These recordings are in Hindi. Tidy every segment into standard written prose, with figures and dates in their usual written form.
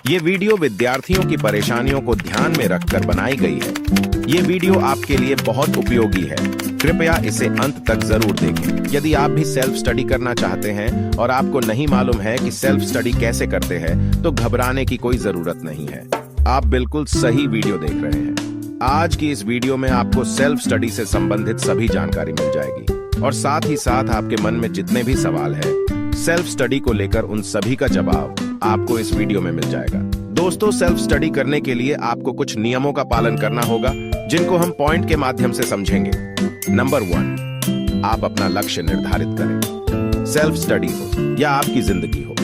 ये वीडियो विद्यार्थियों की परेशानियों को ध्यान में रखकर बनाई गई है। ये वीडियो आपके लिए बहुत उपयोगी है। कृपया इसे अंत तक जरूर देखें। यदि आप भी सेल्फ स्टडी करना चाहते हैं और आपको नहीं मालूम है कि सेल्फ स्टडी कैसे करते हैं, तो घबराने की कोई जरूरत नहीं है। आप बिल्कुल सही वीडियो देख रहे हैं। आज की इस वीडियो में आपको सेल्फ स्टडी से संबंधित सभी जानकारी मिल जाएगी और साथ ही साथ आपके मन में जितने भी सवाल है सेल्फ स्टडी को लेकर, उन सभी का जवाब आपको इस वीडियो में मिल जाएगा। दोस्तों, सेल्फ स्टडी करने के लिए आपको कुछ नियमों का पालन करना होगा, जिनको हम पॉइंट के माध्यम से समझेंगे। नंबर 1, आप अपना लक्ष्य निर्धारित करें। सेल्फ स्टडी हो या आपकी जिंदगी हो,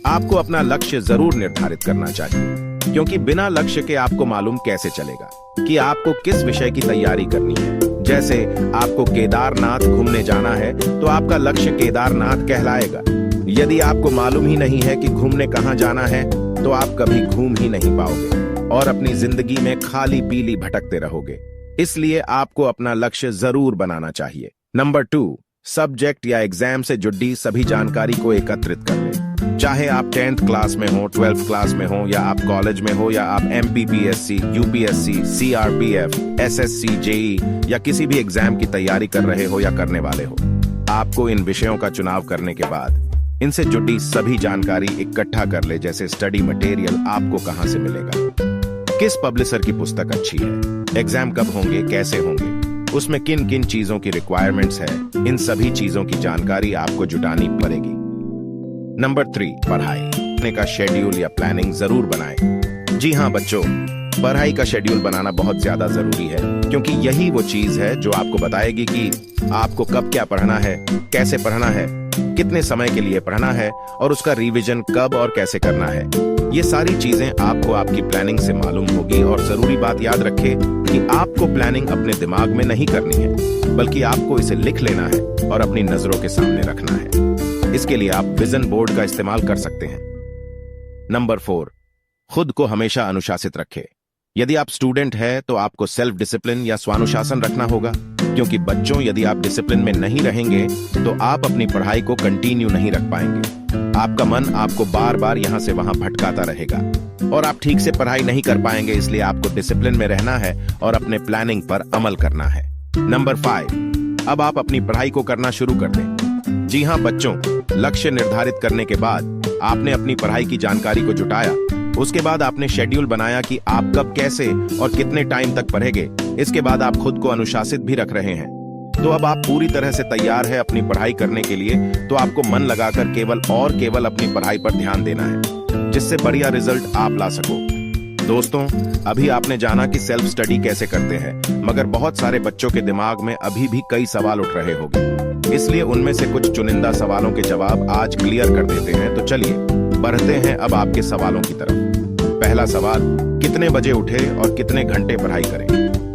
आपको अपना लक्ष्य जरूर निर्धारित करना चाहिए, क्योंकि बिना लक्ष्य के आपको मालूम कैसे चलेगा कि आपको किस विषय की तैयारी करनी है। जैसे आपको केदारनाथ घूमने जाना है, तो आपका लक्ष्य केदारनाथ कहलाएगा। यदि आपको मालूम ही नहीं है कि घूमने कहाँ जाना है, तो आप कभी घूम ही नहीं पाओगे और अपनी जिंदगी में खाली पीली भटकते रहोगे। इसलिए आपको अपना लक्ष्य जरूर बनाना चाहिए। नंबर 2, सब्जेक्ट या एग्जाम से जुड़ी सभी जानकारी को एकत्रित कर लें। चाहे आप 10th क्लास में हो, 12th क्लास में हो, या आप कॉलेज में हो, या आप MPPSC, UPSC, CRPF, SSC, JEE या किसी भी एग्जाम की तैयारी कर रहे हो या करने वाले हो, आपको इन विषयों का चुनाव करने के बाद इनसे जुड़ी सभी जानकारी इकट्ठा कर ले। जैसे स्टडी मटेरियल आपको कहां से मिलेगा, किस पब्लिशर की पुस्तक अच्छी है, एग्जाम कब होंगे, कैसे होंगे, उसमें किन किन चीजों की रिक्वायरमेंट्स है, इन सभी चीजों की जानकारी आपको जुटानी पड़ेगी। नंबर 3, पढ़ाई का शेड्यूल या प्लानिंग जरूर बनाएं। जी हाँ बच्चों, पढ़ाई का शेड्यूल बनाना बहुत ज्यादा जरूरी है, क्योंकि यही वो चीज है जो आपको बताएगी कि आपको कब क्या पढ़ना है, कैसे पढ़ना है, कितने समय के लिए पढ़ना है और उसका रिवीजन कब और कैसे करना है। ये सारी चीजें आपको आपकी प्लानिंग से मालूम होगी। और जरूरी बात याद रखें कि आपको प्लानिंग अपने दिमाग में नहीं करनी है, बल्कि आपको इसे लिख लेना है और अपनी नजरों के सामने रखना है। इसके लिए आप विजन बोर्ड का इस्तेमाल कर सकते हैं। नंबर 4, खुद को हमेशा अनुशासित रखें। यदि आप स्टूडेंट हैं, तो आपको सेल्फ डिसिप्लिन या स्वानुशासन रखना होगा, क्योंकि बच्चों, यदि आप डिसिप्लिन में नहीं रहेंगे तो आप अपनी पढ़ाई को कंटिन्यू नहीं रख पाएंगे। आपका मन आपको बार बार यहां से वहां भटकाता रहेगा और आप ठीक से पढ़ाई नहीं कर पाएंगे। इसलिए आपको डिसिप्लिन में रहना है और अपने प्लानिंग पर अमल करना है। नंबर 5, अब आप अपनी पढ़ाई को करना शुरू कर दें। जी हाँ बच्चों, लक्ष्य निर्धारित करने के बाद आपने अपनी पढ़ाई की जानकारी को जुटाया। उसके बाद आपने शेड्यूल बनाया कि आप कब, कैसे और कितने टाइम तक पढ़ेंगे। इसके बाद आप खुद को अनुशासित भी रख रहे हैं। तो अब आप पूरी तरह से तैयार है अपनी पढ़ाई करने के लिए। तो आपको मन लगाकर केवल अपनी पढ़ाई पर ध्यान देना है, जिससे बढ़िया रिजल्ट आप ला सको। दोस्तों, अभी आपने जाना कि सेल्फ स्टडी कैसे करते हैं, मगर बहुत सारे बच्चों के दिमाग में अभी भी कई सवाल उठ रहे होंगे। इसलिए उनमें से कुछ चुनिंदा सवालों के जवाब आज क्लियर कर देते हैं। तो चलिए बढ़ते हैं अब आपके सवालों की तरफ। पहला सवाल, कितने बजे उठे और कितने घंटे पढ़ाई करें?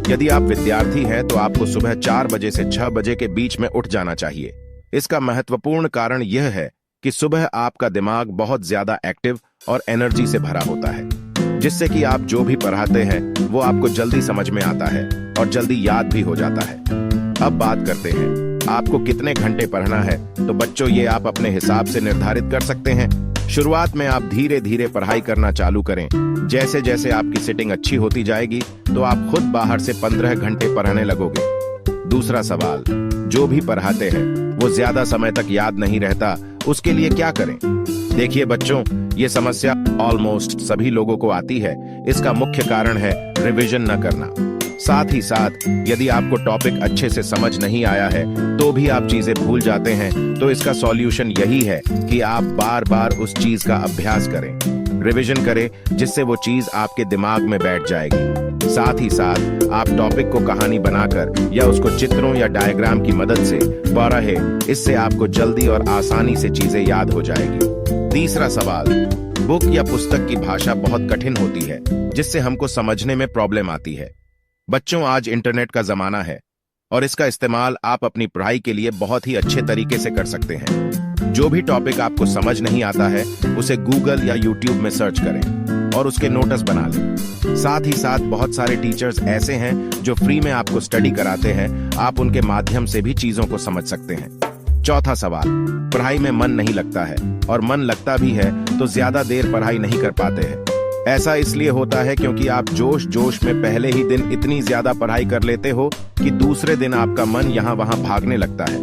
यदि आप विद्यार्थी हैं, तो आपको सुबह 4 बजे से 6 बजे के बीच में उठ जाना चाहिए। इसका महत्वपूर्ण कारण यह है कि सुबह आपका दिमाग बहुत ज्यादा एक्टिव और एनर्जी से भरा होता है, जिससे कि आप जो भी पढ़ाते हैं वो आपको जल्दी समझ में आता है और जल्दी याद भी हो जाता है। अब बात करते हैं आपको कितने घंटे पढ़ना है। तो बच्चों, ये आप अपने हिसाब से निर्धारित कर सकते हैं। शुरुआत में आप धीरे धीरे पढ़ाई करना चालू करें। जैसे जैसे आपकी सिटिंग अच्छी होती जाएगी, तो आप खुद बाहर से 15 घंटे पढ़ने लगोगे। दूसरा सवाल, जो भी पढ़ाते हैं वो ज्यादा समय तक याद नहीं रहता, उसके लिए क्या करें? देखिए बच्चों, ये समस्या ऑलमोस्ट सभी लोगों को आती है। इसका मुख्य कारण है रिवीजन न करना। साथ ही साथ यदि आपको टॉपिक अच्छे से समझ नहीं आया है, तो भी आप चीजें भूल जाते हैं, तो इसका सॉल्यूशन यही है कि आप बार बार उस चीज का अभ्यास करें, रिवीजन करें, जिससे वो चीज आपके दिमाग में बैठ जाएगी। साथ ही साथ आप टॉपिक को कहानी बनाकर या उसको चित्रों या डायग्राम की मदद से पढ़ें। इससे आपको जल्दी और आसानी से चीजें याद हो जाएगी। तीसरा सवाल, बुक या पुस्तक की भाषा बहुत कठिन होती है, जिससे हमको समझने में प्रॉब्लम आती है। बच्चों, आज इंटरनेट का जमाना है और इसका इस्तेमाल आप अपनी पढ़ाई के लिए बहुत ही अच्छे तरीके से कर सकते हैं। जो भी टॉपिक आपको समझ नहीं आता है, उसे गूगल या यूट्यूब में सर्च करें और उसके नोट्स बना लें। साथ ही साथ बहुत सारे टीचर्स ऐसे हैं जो फ्री में आपको स्टडी कराते हैं। आप उनके माध्यम से भी चीजों को समझ सकते हैं। चौथा सवाल, पढ़ाई में मन नहीं लगता है और मन लगता भी है तो ज्यादा देर पढ़ाई नहीं कर पाते हैं। ऐसा इसलिए होता है क्योंकि आप जोश जोश में पहले ही दिन इतनी ज्यादा पढ़ाई कर लेते हो कि दूसरे दिन आपका मन यहाँ वहां भागने लगता है।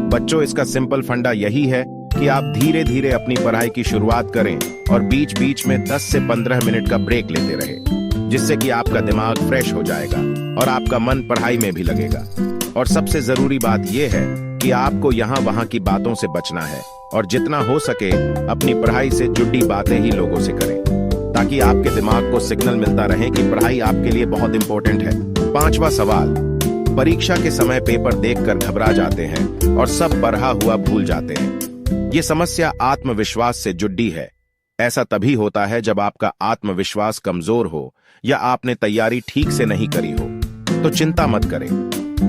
बच्चों, इसका सिंपल फंडा यही है कि आप धीरे धीरे अपनी पढ़ाई की शुरुआत करें और बीच बीच में 10 से 15 मिनट का ब्रेक लेते रहे, जिससे कि आपका दिमाग फ्रेश हो जाएगा और आपका मन पढ़ाई में भी लगेगा। और सबसे जरूरी बात यह है कि आपको यहाँ वहां की बातों से बचना है और जितना हो सके अपनी पढ़ाई से जुड़ी बातें ही लोगों से करें, ताकि आपके दिमाग को सिग्नल मिलता रहे कि पढ़ाई आपके लिए बहुत इंपॉर्टेंट है। 5वां सवाल, परीक्षा के समय पेपर देखकर घबरा जाते हैं और सब पढ़ा हुआ भूल जाते हैं। ये समस्या आत्मविश्वास से जुड़ी है। ऐसा तभी होता है जब आपका आत्मविश्वास कमजोर हो या आपने तैयारी ठीक से नहीं करी हो। तो चिंता मत करें।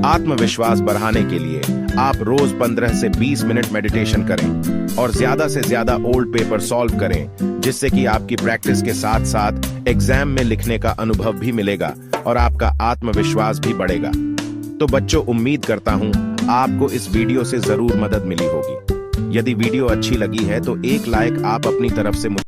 आत्मविश्वास बढ़ाने के लिए आप रोज 15 से 20 मिनट मेडिटेशन करें और ज्यादा से ज्यादा ओल्ड पेपर सॉल्व करें, जिससे कि आपकी प्रैक्टिस के साथ साथ एग्जाम में लिखने का अनुभव भी मिलेगा और आपका आत्मविश्वास भी बढ़ेगा। तो बच्चों, उम्मीद करता हूं आपको इस वीडियो से जरूर मदद मिली होगी। यदि वीडियो अच्छी लगी है तो एक लाइक आप अपनी तरफ से